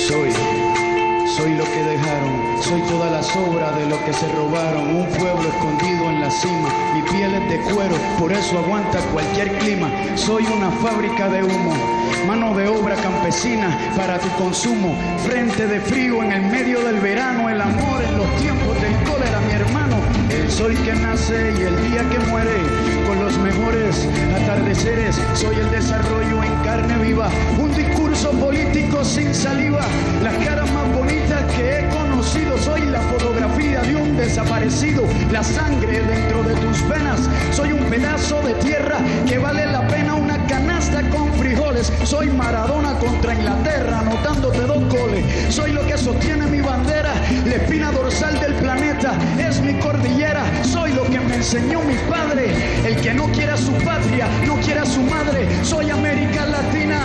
Soy lo que dejaron, soy toda la sobra de lo que se robaron. Un pueblo escondido en la cima, mi piel es de cuero, por eso aguanta cualquier clima. Soy una fábrica de humo, mano de obra campesina para tu consumo. Frente de frío en el medio del verano, el amor en los tiempos del cólera, mi hermano. El sol que nace y el día que muere, con los mejores atardeceres. Soy el desarrollo en carne viva, un discurso político sin saliva. Las caras más bonitas que he conocido, soy la fotografía de un desaparecido, la sangre dentro de tus venas. Soy un pedazo de tierra que vale la pena una canasta con frijoles. Soy Maradona contra Inglaterra, anotándote 2 goles. Soy lo que sostiene mi bandera, la espina dorsal del planeta es mi cordillera. Soy lo que me enseñó mi padre, el que no quiera su patria, no quiera su madre. Soy América Latina,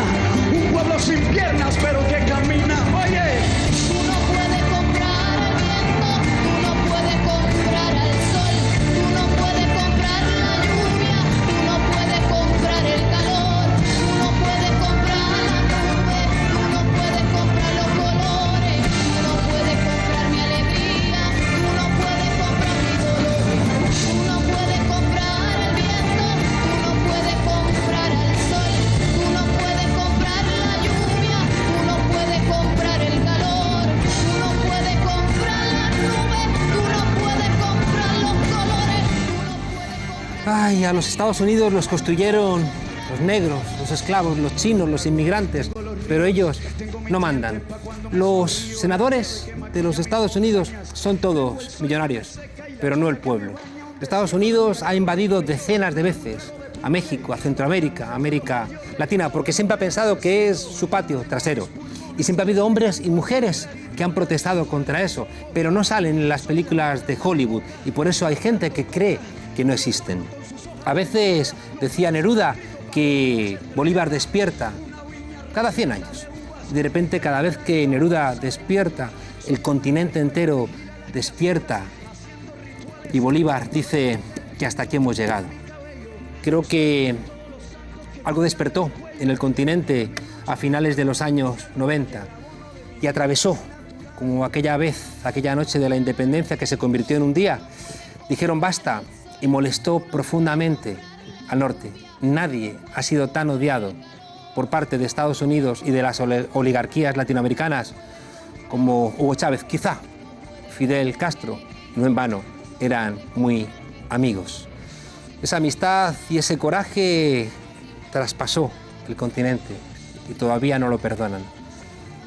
un pueblo sin piernas pero que camina. Oye, Tú no puedes comprar el viento, tú no puedes comprar al sol, tú no puedes comprar la lluvia, tú no puedes comprar el calor, tú no puedes comprar la nube, tú no puedes comprar los colores, tú no puedes comprar mi alegría, tú no puedes comprar mi dolor, tú no puedes comprar el viento, tú no puedes comprar al sol, tú no puedes comprar la lluvia, tú no puedes comprar el calor, tú no puedes comprar la nube, tú no puedes comprar los colores, tú no puedes comprar... Ay, a los Estados Unidos los construyeron los negros, los esclavos, los chinos, los inmigrantes, pero ellos no mandan. Los senadores de los Estados Unidos son todos millonarios, pero no el pueblo. Estados Unidos ha invadido decenas de veces a México, a Centroamérica, a América Latina, porque siempre ha pensado que es su patio trasero. Y siempre ha habido hombres y mujeres que han protestado contra eso, pero no salen en las películas de Hollywood y por eso hay gente que cree que no existen. A veces decía Neruda que Bolívar despierta cada 100 años. De repente, cada vez que Neruda despierta, el continente entero despierta y Bolívar dice que hasta aquí hemos llegado. Creo que algo despertó en el continente a finales de los años 90 y atravesó, como aquella vez, aquella noche de la independencia que se convirtió en un día. Dijeron basta y molestó profundamente al norte. Nadie ha sido tan odiado por parte de Estados Unidos y de las oligarquías latinoamericanas como Hugo Chávez. Quizá Fidel Castro, no en vano, eran muy amigos. Esa amistad y ese coraje traspasó el continente y todavía no lo perdonan.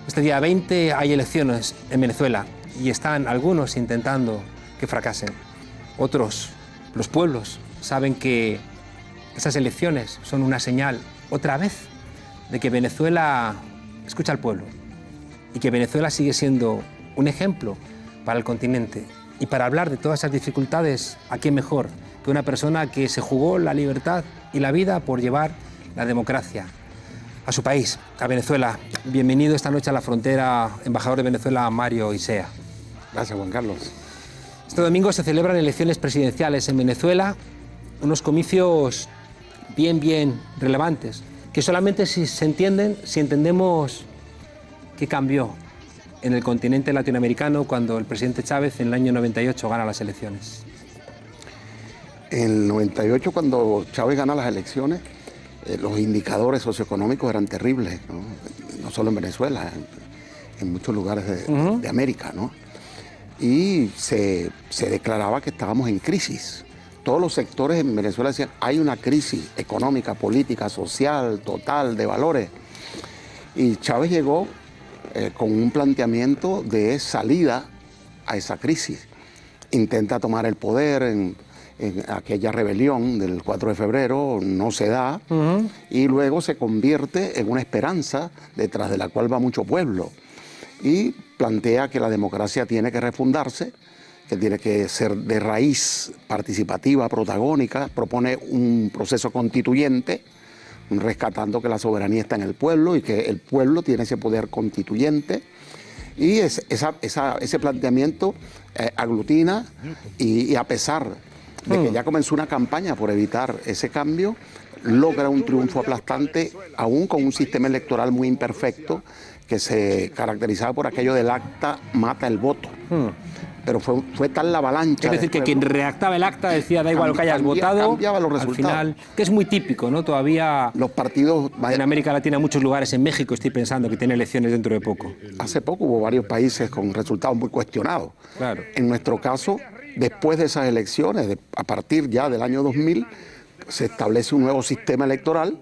Este día 20 hay elecciones en Venezuela y están algunos intentando que fracasen. Otros, los pueblos, saben que esas elecciones son una señal, otra vez, de que Venezuela escucha al pueblo y que Venezuela sigue siendo un ejemplo para el continente. Y para hablar de todas esas dificultades, ¿a quién mejor que una persona que se jugó la libertad y la vida por llevar la democracia a su país, a Venezuela? Bienvenido esta noche a la frontera, embajador de Venezuela, Mario Isea. Gracias, Juan Carlos. Este domingo se celebran elecciones presidenciales en Venezuela, unos comicios bien relevantes, que solamente si entendemos qué cambió en el continente latinoamericano cuando el presidente Chávez en el año 98 gana las elecciones. En el 98, cuando Chávez gana las elecciones, los indicadores socioeconómicos eran terribles, no solo en Venezuela, en muchos lugares de América, ¿no? Y se declaraba que estábamos en crisis. Todos los sectores en Venezuela decían, hay una crisis económica, política, social, total, de valores. Y Chávez llegó con un planteamiento de salida a esa crisis. Intenta tomar el poder en aquella rebelión del 4 de febrero, no se da, y luego se convierte en una esperanza detrás de la cual va mucho pueblo. Y plantea que la democracia tiene que refundarse, que tiene que ser de raíz participativa, protagónica, propone un proceso constituyente, rescatando que la soberanía está en el pueblo y que el pueblo tiene ese poder constituyente. Y ese planteamiento aglutina y a pesar de que ya comenzó una campaña por evitar ese cambio, logra un triunfo aplastante, aún con un sistema electoral muy imperfecto, que se caracterizaba por aquello del acta mata el voto. Pero fue tal la avalancha. Es decir, que quien redactaba el acta decía, da igual lo que hayas votado, cambiaba los resultados. Al final, que es muy típico, ¿no? Todavía los partidos en América Latina, en muchos lugares, en México estoy pensando que tiene elecciones dentro de poco. Hace poco hubo varios países con resultados muy cuestionados. Claro. En nuestro caso, después de esas elecciones, a partir ya del año 2000, se establece un nuevo sistema electoral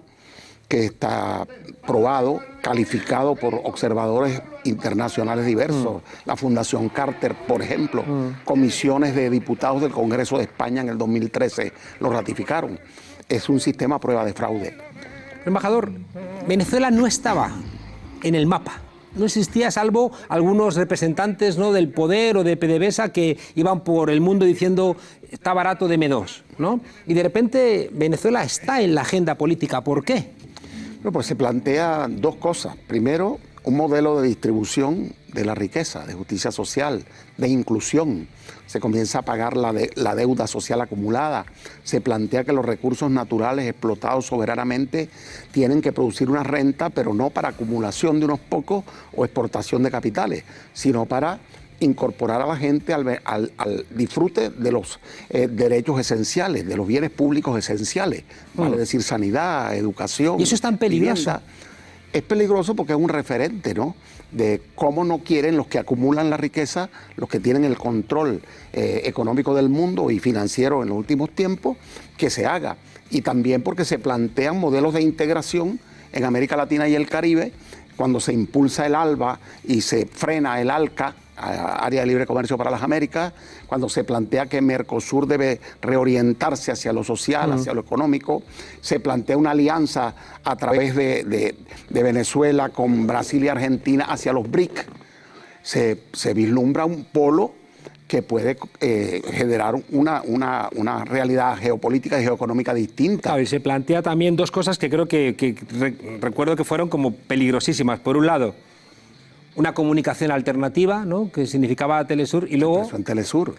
que está probado, calificado por observadores internacionales diversos. La Fundación Carter, por ejemplo, comisiones de diputados del Congreso de España en el 2013 lo ratificaron. Es un sistema a prueba de fraude. Embajador, Venezuela no estaba en el mapa. No existía, salvo algunos representantes, ¿no?, del poder o de PDVSA que iban por el mundo diciendo está barato, deme dos, ¿no? Y de repente Venezuela está en la agenda política. ¿Por qué? Bueno, pues se plantea dos cosas. Primero, un modelo de distribución de la riqueza, de justicia social, de inclusión. Se comienza a pagar la deuda social acumulada. Se plantea que los recursos naturales explotados soberanamente tienen que producir una renta, pero no para acumulación de unos pocos o exportación de capitales, sino para incorporar a la gente al disfrute de los derechos esenciales, de los bienes públicos esenciales, vale decir sanidad, educación. ¿Y eso es tan peligroso? Vivienda. Es peligroso porque es un referente, ¿no?, de cómo no quieren los que acumulan la riqueza, los que tienen el control económico del mundo y financiero en los últimos tiempos, que se haga. Y también porque se plantean modelos de integración en América Latina y el Caribe, cuando se impulsa el ALBA y se frena el ALCA, Área de Libre Comercio para las Américas, cuando se plantea que Mercosur debe reorientarse hacia lo social, hacia lo económico, se plantea una alianza a través de Venezuela con Brasil y Argentina hacia los BRIC, se vislumbra un polo que puede generar una realidad geopolítica y geoeconómica distinta. Claro, y se plantea también dos cosas que creo que recuerdo que fueron como peligrosísimas. Por un lado, una comunicación alternativa, ¿no?, que significaba Telesur, y luego en Telesur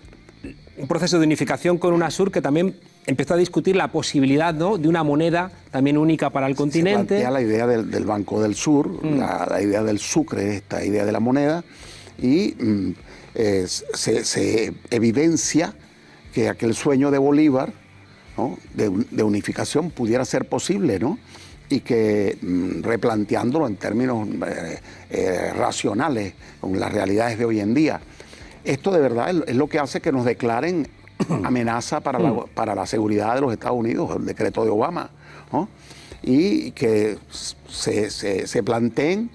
un proceso de unificación con UNASUR que también empezó a discutir la posibilidad, ¿no?, de una moneda también única para el continente. Se plantea la idea del Banco del Sur, la idea del sucre, esta idea de la moneda, y se evidencia que aquel sueño de Bolívar, ¿no?, de unificación pudiera ser posible, ¿no?, y que replanteándolo en términos racionales con las realidades de hoy en día. Esto de verdad es lo que hace que nos declaren amenaza para la seguridad de los Estados Unidos, el decreto de Obama, ¿no?, y que se planteen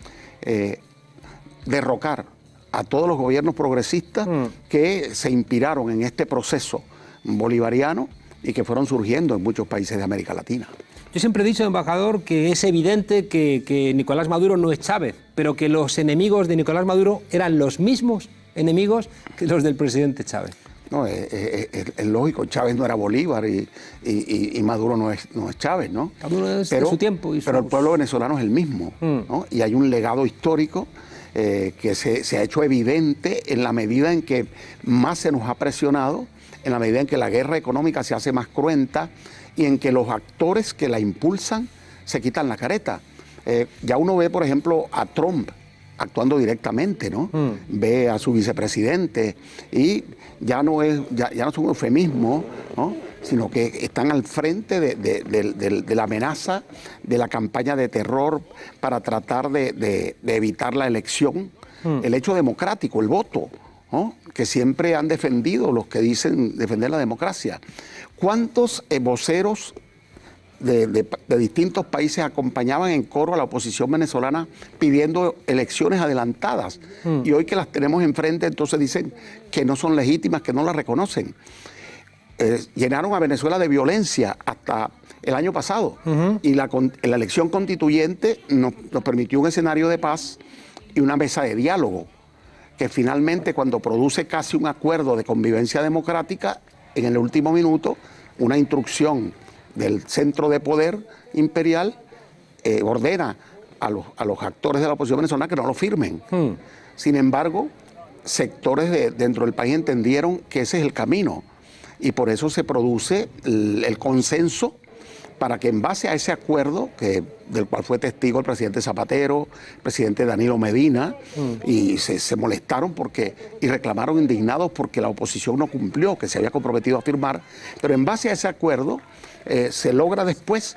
derrocar a todos los gobiernos progresistas que se inspiraron en este proceso bolivariano y que fueron surgiendo en muchos países de América Latina. Yo siempre he dicho, embajador, que es evidente que Nicolás Maduro no es Chávez, pero que los enemigos de Nicolás Maduro eran los mismos enemigos que los del presidente Chávez. No, es lógico, Chávez no era Bolívar y Maduro no es Chávez, ¿no? Maduro es de su tiempo. Pero el pueblo venezolano es el mismo, ¿no? Y hay un legado histórico que se ha hecho evidente en la medida en que más se nos ha presionado, en la medida en que la guerra económica se hace más cruenta y en que los actores que la impulsan se quitan la careta. Ya uno ve, por ejemplo, a Trump actuando directamente, ¿no? Ve a su vicepresidente y ya no es un eufemismo, ¿no?, sino que están al frente de la amenaza, de la campaña de terror para tratar de evitar la elección, el hecho democrático, el voto, ¿no?, que siempre han defendido los que dicen defender la democracia. ¿Cuántos voceros de distintos países acompañaban en coro a la oposición venezolana pidiendo elecciones adelantadas? Y hoy que las tenemos enfrente, entonces dicen que no son legítimas, que no las reconocen. Llenaron a Venezuela de violencia hasta el año pasado. Y la elección constituyente nos permitió un escenario de paz y una mesa de diálogo, que finalmente, cuando produce casi un acuerdo de convivencia democrática, en el último minuto, una instrucción del centro de poder imperial ordena a los actores de la oposición venezolana que no lo firmen. Sin embargo, sectores dentro del país entendieron que ese es el camino y por eso se produce el consenso para que en base a ese acuerdo, del cual fue testigo el presidente Zapatero, el presidente Danilo Medina, y se molestaron y reclamaron indignados porque la oposición no cumplió, que se había comprometido a firmar, pero en base a ese acuerdo se logra después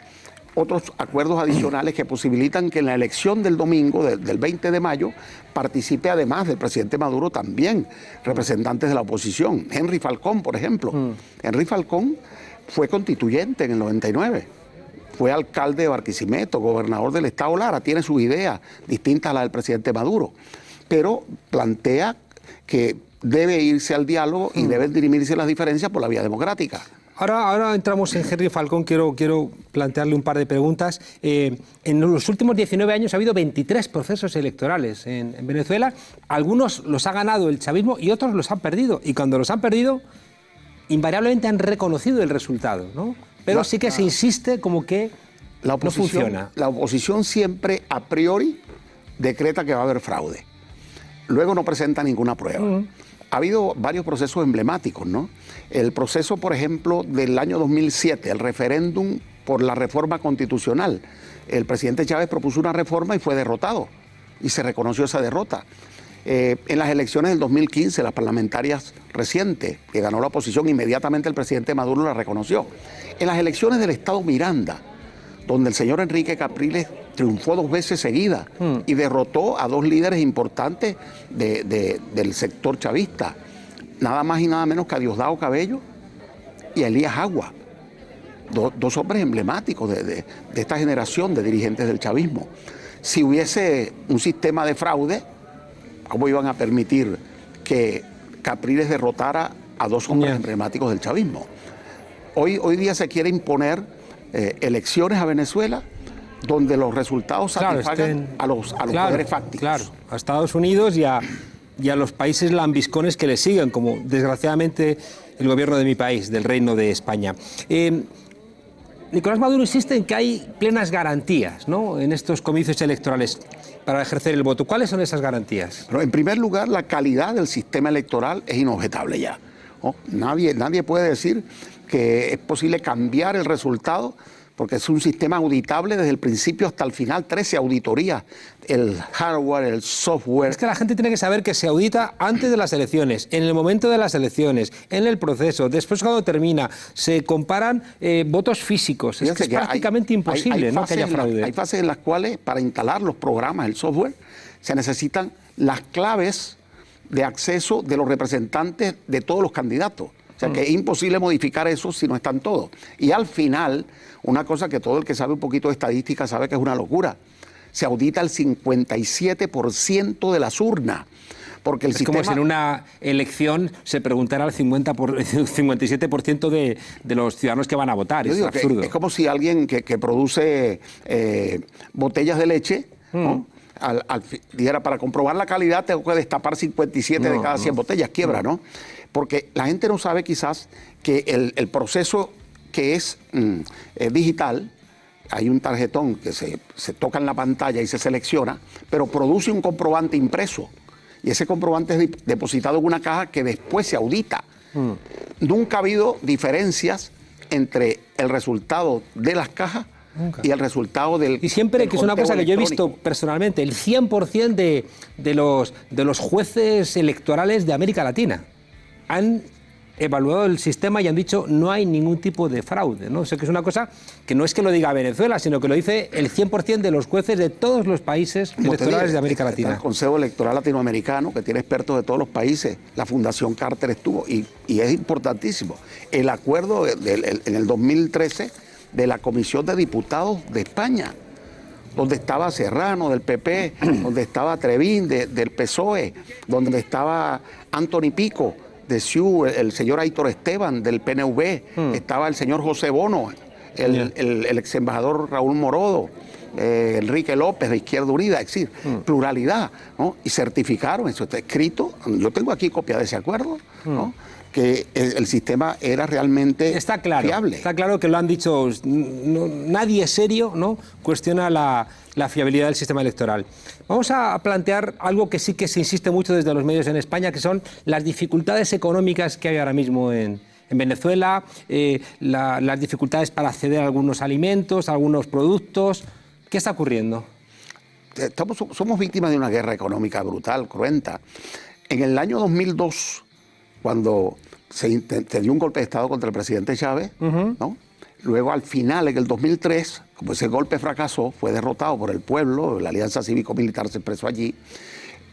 otros acuerdos adicionales que posibilitan que en la elección del domingo, del 20 de mayo, participe además del presidente Maduro también representantes de la oposición. Henry Falcón, por ejemplo. Henry Falcón fue constituyente en el 99, fue alcalde de Barquisimeto, gobernador del estado Lara, tiene sus ideas distintas a las del presidente Maduro, pero plantea que debe irse al diálogo y deben dirimirse las diferencias por la vía democrática. Ahora entramos en Henry Falcón, quiero plantearle un par de preguntas. En los últimos 19 años ha habido 23 procesos electorales en Venezuela. Algunos los ha ganado el chavismo y otros los han perdido. Y cuando los han perdido, invariablemente han reconocido el resultado, ¿no? Pero sí que se insiste como que no funciona. La oposición siempre a priori decreta que va a haber fraude. Luego no presenta ninguna prueba. Ha habido varios procesos emblemáticos, ¿no? El proceso, por ejemplo, del año 2007, el referéndum por la reforma constitucional. El presidente Chávez propuso una reforma y fue derrotado, y se reconoció esa derrota. En las elecciones del 2015, las parlamentarias recientes, que ganó la oposición, inmediatamente el presidente Maduro la reconoció. En las elecciones del estado Miranda, donde el señor Enrique Capriles triunfó 2 veces seguidas y derrotó a 2 líderes importantes del sector chavista, nada más y nada menos que a Diosdado Cabello y a Elías Agua, dos hombres emblemáticos de esta generación de dirigentes del chavismo. Si hubiese un sistema de fraude, ¿cómo iban a permitir que Capriles derrotara a 2 hombres emblemáticos del chavismo? Hoy día se quiere imponer elecciones a Venezuela donde los resultados satisfagan a los poderes fácticos. Claro, a Estados Unidos y a los países lambiscones que le siguen, como desgraciadamente el gobierno de mi país, del Reino de España. Nicolás Maduro insiste en que hay plenas garantías, ¿no?, en estos comicios electorales para ejercer el voto. ¿Cuáles son esas garantías? Pero en primer lugar, la calidad del sistema electoral es inobjetable ya, ¿no? Nadie puede decir que es posible cambiar el resultado, porque es un sistema auditable desde el principio hasta el final, 13 auditorías, el hardware, el software. Es que la gente tiene que saber que se audita antes de las elecciones, en el momento de las elecciones, en el proceso, después cuando termina, se comparan votos físicos. Fíjense, es que es prácticamente imposible, ¿no?, que haya fraude. Hay fases en las cuales, para instalar los programas, el software, se necesitan las claves de acceso de los representantes de todos los candidatos. O sea, que es imposible modificar eso si no están todos. Y al final, una cosa que todo el que sabe un poquito de estadística sabe que es una locura, se audita el 57% de las urnas. Porque el sistema... como si en una elección se preguntara al 57% de los ciudadanos que van a votar. Es absurdo. Es como si alguien que produce botellas de leche, ¿no?, dijera, para comprobar la calidad tengo que destapar 57 de cada 100 botellas, quiebra, ¿no? Porque la gente no sabe quizás que el proceso que es digital, hay un tarjetón que se toca en la pantalla y se selecciona, pero produce un comprobante impreso. Y ese comprobante es depositado en una caja que después se audita. Nunca ha habido diferencias entre el resultado de las cajas y el resultado del... Y siempre, que es una cosa que yo he visto personalmente, el 100% de los jueces electorales de América Latina han evaluado el sistema y han dicho no hay ningún tipo de fraude, ¿no? O sea, que es una cosa que no es que lo diga Venezuela, sino que lo dice el 100% de los jueces de todos los países electorales de América Latina. El Consejo Electoral Latinoamericano, que tiene expertos de todos los países, la Fundación Carter estuvo, y es importantísimo. El acuerdo en el 2013 de la Comisión de Diputados de España, donde estaba Serrano del PP, donde estaba Trevín del PSOE, donde estaba Anthony Pico de CIU, el señor Aitor Esteban del PNV, estaba el señor José Bono, el ex embajador Raúl Morodo, Enrique López de Izquierda Unida, es decir, pluralidad, ¿no? Y certificaron, eso está escrito, yo tengo aquí copia de ese acuerdo, ¿no?, que el sistema era realmente fiable. Está claro que lo han dicho, nadie serio, ¿no?, cuestiona la fiabilidad del sistema electoral. Vamos a plantear algo que sí que se insiste mucho desde los medios en España, que son las dificultades económicas que hay ahora mismo en en Venezuela, las dificultades para acceder a algunos alimentos, a algunos productos. ¿Qué está ocurriendo? Somos víctimas de una guerra económica brutal, cruenta. En el año 2002, cuando se dio un golpe de Estado contra el presidente Chávez, ¿no? Luego, al final, en el 2003, como ese golpe fracasó, fue derrotado por el pueblo, la Alianza Cívico-Militar se expresó allí,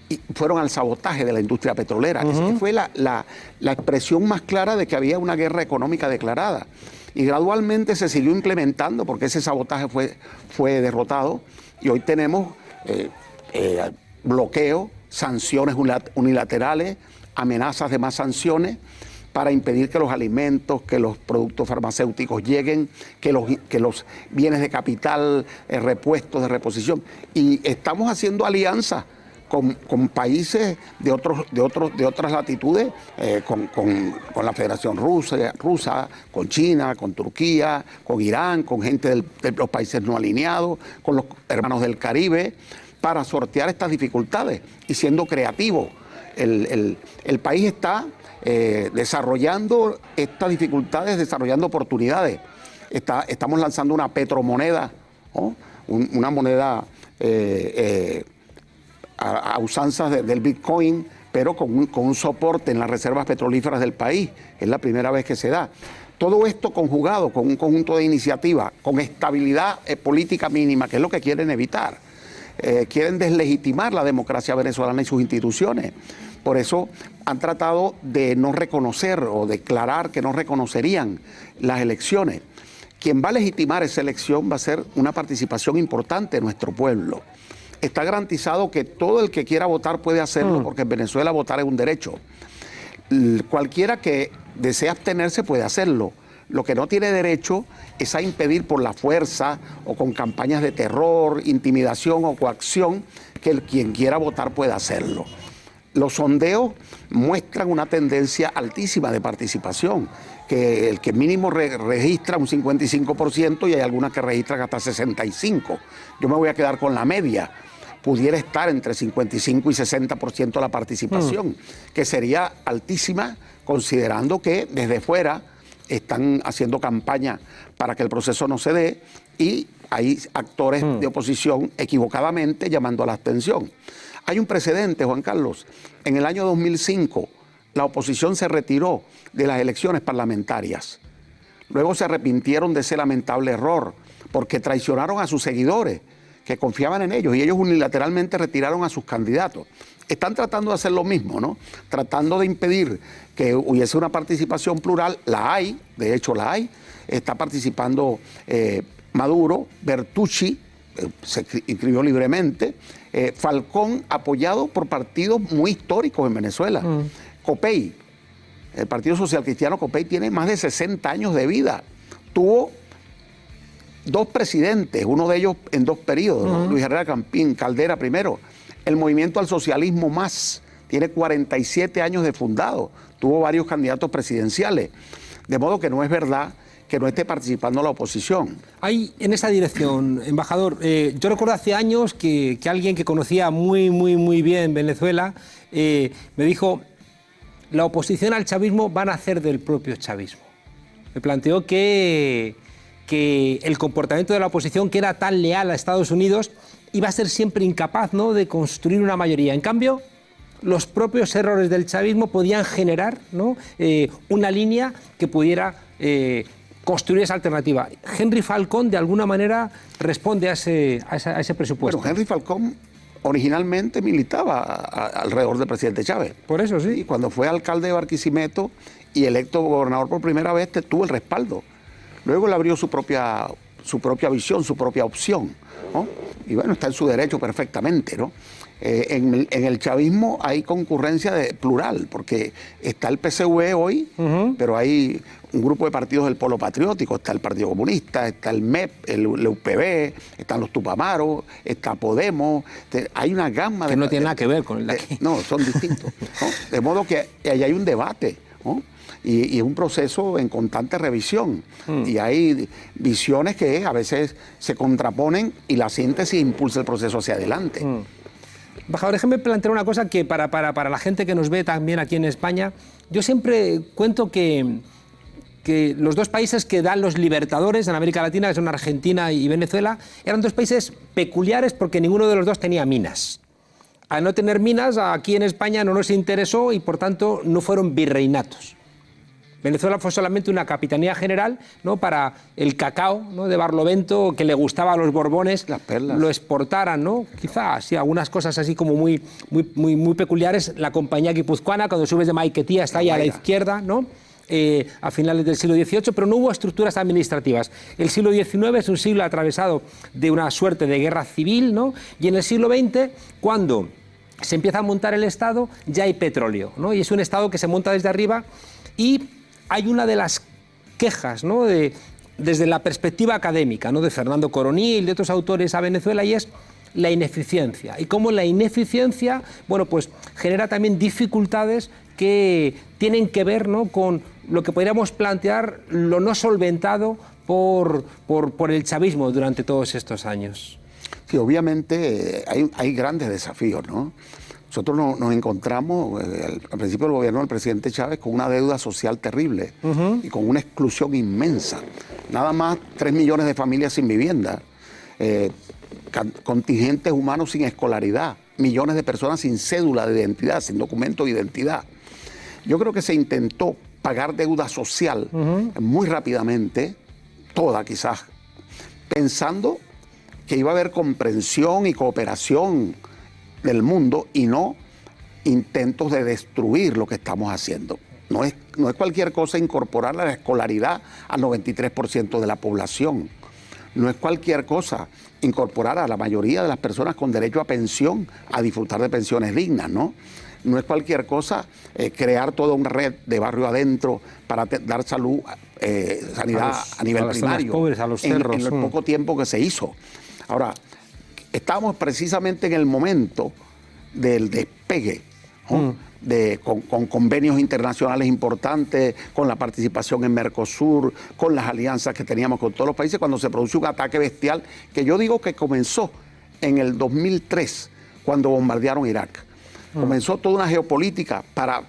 y fueron al sabotaje de la industria petrolera. Esa fue la expresión más clara de que había una guerra económica declarada. Y gradualmente se siguió implementando porque ese sabotaje fue derrotado y hoy tenemos bloqueo, sanciones unilaterales, amenazas de más sanciones para impedir que los alimentos, que los productos farmacéuticos lleguen, que los bienes de capital, repuestos de reposición. Y estamos haciendo alianzas con países de otras latitudes, con la Federación Rusa, con China, con Turquía, con Irán, con gente de los países no alineados, con los hermanos del Caribe, para sortear estas dificultades y siendo creativos. El país está desarrollando estas dificultades, desarrollando oportunidades. Estamos lanzando una petromoneda, ¿no? Una moneda a usanzas del Bitcoin, pero con un soporte en las reservas petrolíferas del país. Es la primera vez que se da. Todo esto conjugado con un conjunto de iniciativas, con estabilidad política mínima, que es lo que quieren evitar. Quieren deslegitimar la democracia venezolana y sus instituciones. Por eso han tratado de no reconocer o declarar que no reconocerían las elecciones. Quien va a legitimar esa elección va a ser una participación importante de nuestro pueblo. Está garantizado que todo el que quiera votar puede hacerlo, porque en Venezuela votar es un derecho. Cualquiera que desee abstenerse puede hacerlo. Lo que no tiene derecho es a impedir por la fuerza o con campañas de terror, intimidación o coacción que quien quiera votar pueda hacerlo. Los sondeos muestran una tendencia altísima de participación, que el que mínimo registra un 55% y hay algunas que registran hasta 65%. Yo me voy a quedar con la media. Pudiera estar entre 55 y 60% la participación, que sería altísima considerando que desde fuera están haciendo campaña para que el proceso no se dé y hay actores de oposición equivocadamente llamando a la abstención. Hay un precedente, Juan Carlos. En el año 2005, la oposición se retiró de las elecciones parlamentarias. Luego se arrepintieron de ese lamentable error porque traicionaron a sus seguidores que confiaban en ellos y ellos unilateralmente retiraron a sus candidatos. Están tratando de hacer lo mismo, ¿no? Tratando de impedir que hubiese una participación plural. La hay, de hecho la hay. Está participando Maduro, Bertucci, se inscribió libremente, Falcón, apoyado por partidos muy históricos en Venezuela. Copey, el Partido Social Cristiano Copey tiene más de 60 años de vida. Tuvo 2 presidentes, uno de ellos en 2 periodos, ¿no? Luis Herrera Campín, Caldera primero. El Movimiento al Socialismo Más tiene 47 años de fundado, tuvo varios candidatos presidenciales. De modo que no es verdad que no esté participando la oposición. Hay en esa dirección, embajador, yo recuerdo hace años que alguien que conocía muy bien Venezuela me dijo: la oposición al chavismo va a nacer del propio chavismo. Me planteó que el comportamiento de la oposición, que era tan leal a Estados Unidos, iba a ser siempre incapaz, ¿no?, de construir una mayoría. En cambio, los propios errores del chavismo podían generar, ¿no?, una línea que pudiera construir esa alternativa. Henry Falcón, de alguna manera, responde a ese presupuesto. Bueno, Henry Falcón originalmente militaba alrededor del presidente Chávez. Por eso, sí. Y cuando fue alcalde de Barquisimeto y electo gobernador por primera vez, tuvo el respaldo. Luego le abrió su propia visión, su propia opción, ¿no? Y bueno, está en su derecho perfectamente, ¿no? En el chavismo hay concurrencia plural, porque está el PCV hoy, pero hay un grupo de partidos del Polo Patriótico, está el Partido Comunista, está el MEP, el UPB, están los Tupamaros, está Podemos, hay una gama que no tiene nada que ver con el de aquí. No, son distintos, ¿no? De modo que ahí hay un debate, ¿no? Y es un proceso en constante revisión. Y hay visiones que a veces se contraponen y la síntesis impulsa el proceso hacia adelante. Embajador, déjeme plantear una cosa que para la gente que nos ve también aquí en España, yo siempre cuento que que los dos países que dan los libertadores en América Latina, que son Argentina y Venezuela, eran dos países peculiares porque ninguno de los dos tenía minas. Al no tener minas, aquí en España no nos interesó y por tanto no fueron virreinatos. Venezuela fue solamente una capitanía general, ¿no?, para el cacao, ¿no?, de Barlovento, que le gustaba a los Borbones, las perlas, lo exportaran, ¿no? Quizás, sí, algunas cosas así como muy peculiares. La compañía guipuzcoana, cuando subes de Maiquetía, está ahí a la izquierda, ¿no?, a finales del siglo XVIII, pero no hubo estructuras administrativas. El siglo XIX es un siglo atravesado de una suerte de guerra civil, ¿no?, y en el siglo XX, cuando se empieza a montar el Estado, ya hay petróleo, ¿no?, y es un Estado que se monta desde arriba. Y hay una de las quejas, ¿no?, desde la perspectiva académica, ¿no?, de Fernando Coronil, de otros autores a Venezuela, y es la ineficiencia. Y cómo la ineficiencia, bueno, pues genera también dificultades que tienen que ver, ¿no?, con lo que podríamos plantear lo no solventado por el chavismo durante todos estos años. Sí, obviamente hay grandes desafíos, ¿no? Nosotros nos encontramos al principio del gobierno del presidente Chávez con una deuda social terrible y con una exclusión inmensa. Nada más 3 millones de familias sin vivienda, contingentes humanos sin escolaridad, millones de personas sin cédula de identidad, sin documento de identidad. Yo creo que se intentó pagar deuda social muy rápidamente, toda quizás, pensando que iba a haber comprensión y cooperación del mundo y no intentos de destruir lo que estamos haciendo. No es cualquier cosa incorporar la escolaridad al 93% de la población. No es cualquier cosa incorporar a la mayoría de las personas con derecho a pensión a disfrutar de pensiones dignas, ¿no? No es cualquier cosa crear toda una red de barrio adentro para dar salud, sanidad a nivel primario, pobres, a los cerros, en el poco tiempo que se hizo. Ahora, estamos precisamente en el momento del despegue, ¿no?, con convenios internacionales importantes, con la participación en Mercosur, con las alianzas que teníamos con todos los países, cuando se produce un ataque bestial que yo digo que comenzó en el 2003, cuando bombardearon Irak. Comenzó toda una geopolítica para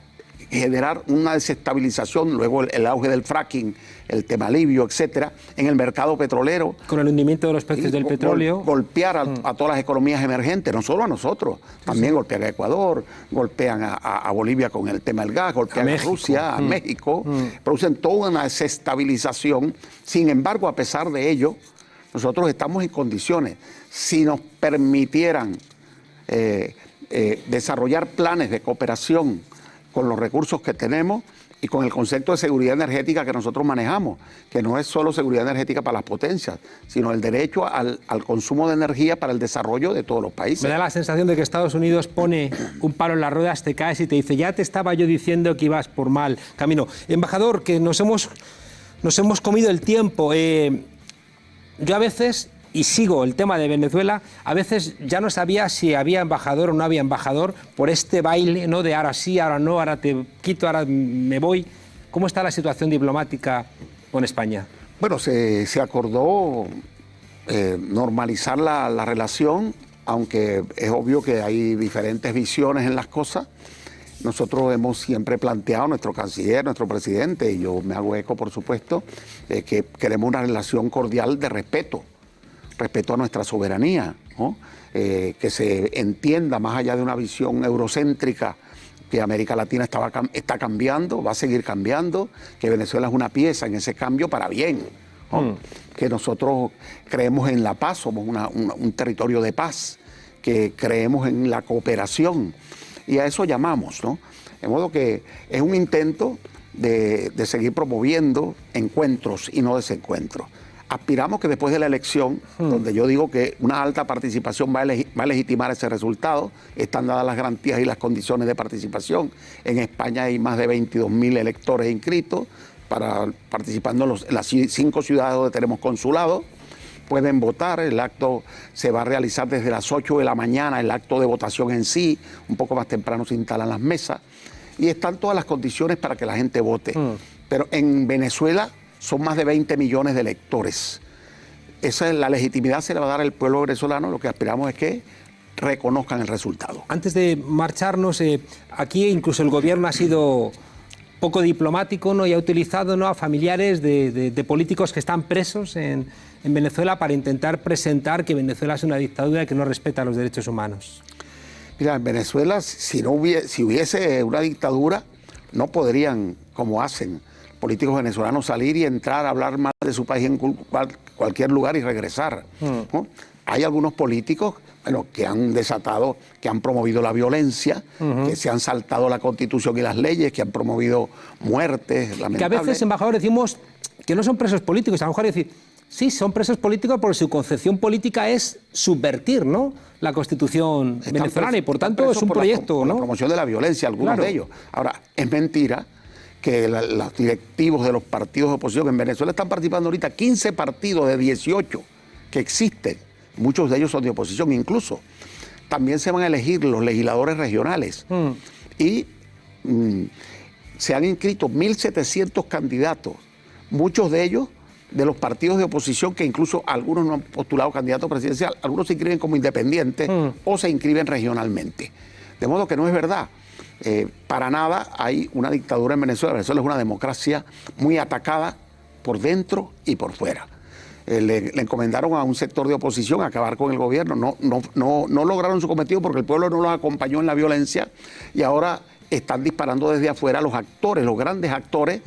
generar una desestabilización, luego el auge del fracking, el tema libio, etcétera, en el mercado petrolero. Con el hundimiento de los precios del petróleo. Golpear a todas las economías emergentes, no solo a nosotros, también golpean a Ecuador, golpean a Bolivia con el tema del gas, golpean a Rusia, a México, producen toda una desestabilización. Sin embargo, a pesar de ello, nosotros estamos en condiciones, si nos permitieran desarrollar planes de cooperación con los recursos que tenemos y con el concepto de seguridad energética que nosotros manejamos, que no es solo seguridad energética para las potencias, sino el derecho al consumo de energía para el desarrollo de todos los países. Me da la sensación de que Estados Unidos pone un palo en las ruedas, te caes y te dice, ya te estaba yo diciendo que ibas por mal camino. Embajador, que nos hemos comido el tiempo. Yo a veces, y sigo el tema de Venezuela, a veces ya no sabía si había embajador o no había embajador por este baile, ¿no?, de ahora sí, ahora no, ahora te quito, ahora me voy. ¿Cómo está la situación diplomática con España? Bueno, se acordó normalizar la relación, aunque es obvio que hay diferentes visiones en las cosas. Nosotros hemos siempre planteado, nuestro canciller, nuestro presidente, y yo me hago eco, por supuesto, que queremos una relación cordial de respeto a nuestra soberanía, ¿no? Que se entienda más allá de una visión eurocéntrica que América Latina está cambiando, va a seguir cambiando, que Venezuela es una pieza en ese cambio para bien, ¿no? Que nosotros creemos en la paz, somos un territorio de paz, que creemos en la cooperación y a eso llamamos, ¿no? De modo que es un intento de seguir promoviendo encuentros y no desencuentros. Aspiramos que después de la elección, donde yo digo que una alta participación va a legitimar ese resultado, están dadas las garantías y las condiciones de participación. En España hay más de 22.000 electores inscritos, participando en las 5 ciudades donde tenemos consulado. Pueden votar, el acto se va a realizar desde las 8 de la mañana, el acto de votación en sí, un poco más temprano se instalan las mesas, y están todas las condiciones para que la gente vote. Pero en Venezuela son más de 20 millones de electores. Esa es la legitimidad, se la va a dar al pueblo venezolano. Lo que aspiramos es que reconozcan el resultado. Antes de marcharnos, aquí incluso el gobierno ha sido poco diplomático, ¿no? Y ha utilizado, ¿no?, a familiares de políticos que están presos en Venezuela para intentar presentar que Venezuela es una dictadura que no respeta los derechos humanos. Mira, en Venezuela, si hubiese una dictadura, no podrían, como hacen políticos venezolanos, salir y entrar a hablar mal de su país en cualquier lugar y regresar, ¿no? Hay algunos políticos, bueno, que han desatado, que han promovido la violencia, que se han saltado la Constitución y las leyes, que han promovido muertes lamentables. Que a veces, embajador, decimos que no son presos políticos. A lo mejor decir, sí, son presos políticos porque su concepción política es subvertir, ¿no?, la Constitución venezolana, y por tanto es un proyecto, ¿no?, ¿no?, la promoción de la violencia, algunos de ellos. Ahora, es mentira que los directivos de los partidos de oposición en Venezuela están participando ahorita 15 partidos de 18 que existen. Muchos de ellos son de oposición, incluso. También se van a elegir los legisladores regionales. Y se han inscrito 1.700 candidatos, muchos de ellos de los partidos de oposición, que incluso algunos no han postulado candidato presidencial, algunos se inscriben como independientes o se inscriben regionalmente. De modo que no es verdad. Para nada hay una dictadura en Venezuela. Venezuela es una democracia muy atacada por dentro y por fuera. Le encomendaron a un sector de oposición acabar con el gobierno. No lograron su cometido porque el pueblo no los acompañó en la violencia, y ahora están disparando desde afuera los actores, los grandes actores,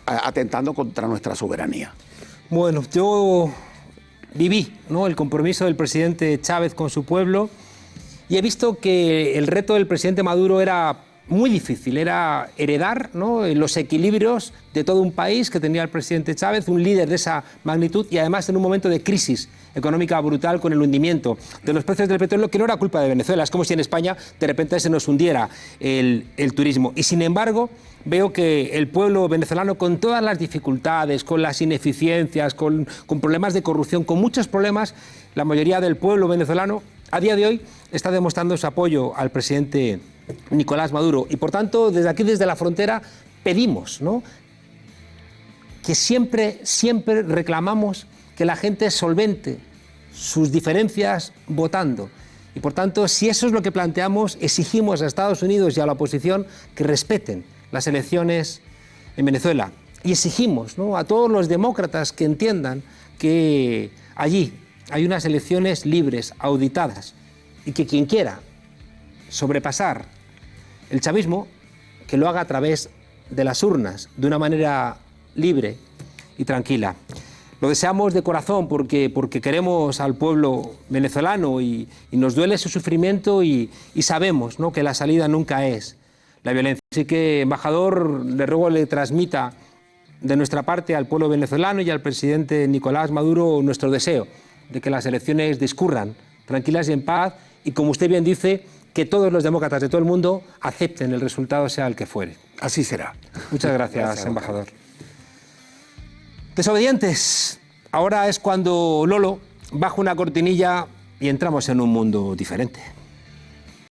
atentando contra nuestra soberanía. Bueno, yo viví, ¿no?, el compromiso del presidente Chávez con su pueblo, y he visto que el reto del presidente Maduro era muy difícil, era heredar, ¿no?, los equilibrios de todo un país que tenía el presidente Chávez, un líder de esa magnitud, y además en un momento de crisis económica brutal con el hundimiento de los precios del petróleo, que no era culpa de Venezuela. Es como si en España de repente se nos hundiera el turismo. Y sin embargo, veo que el pueblo venezolano, con todas las dificultades, con las ineficiencias, con problemas de corrupción, con muchos problemas, la mayoría del pueblo venezolano a día de hoy está demostrando su apoyo al presidente Nicolás Maduro. Y por tanto, desde aquí, desde la frontera, pedimos, ¿no?, que siempre reclamamos que la gente solvente sus diferencias votando. Y por tanto, si eso es lo que planteamos, exigimos a Estados Unidos y a la oposición que respeten las elecciones en Venezuela. Y exigimos, ¿no?, a todos los demócratas que entiendan que allí hay unas elecciones libres, auditadas, y que quien quiera sobrepasar el chavismo, que lo haga a través de las urnas, de una manera libre y tranquila. Lo deseamos de corazón porque queremos al pueblo venezolano y nos duele su sufrimiento, y sabemos, ¿no?, que la salida nunca es la violencia. Así que, embajador, le ruego le transmita de nuestra parte al pueblo venezolano y al presidente Nicolás Maduro nuestro deseo de que las elecciones discurran tranquilas y en paz, y, como usted bien dice, que todos los demócratas de todo el mundo acepten el resultado, sea el que fuere. Así será. Muchas gracias, embajador. Desobedientes. Ahora es cuando Lolo baja una cortinilla y entramos en un mundo diferente.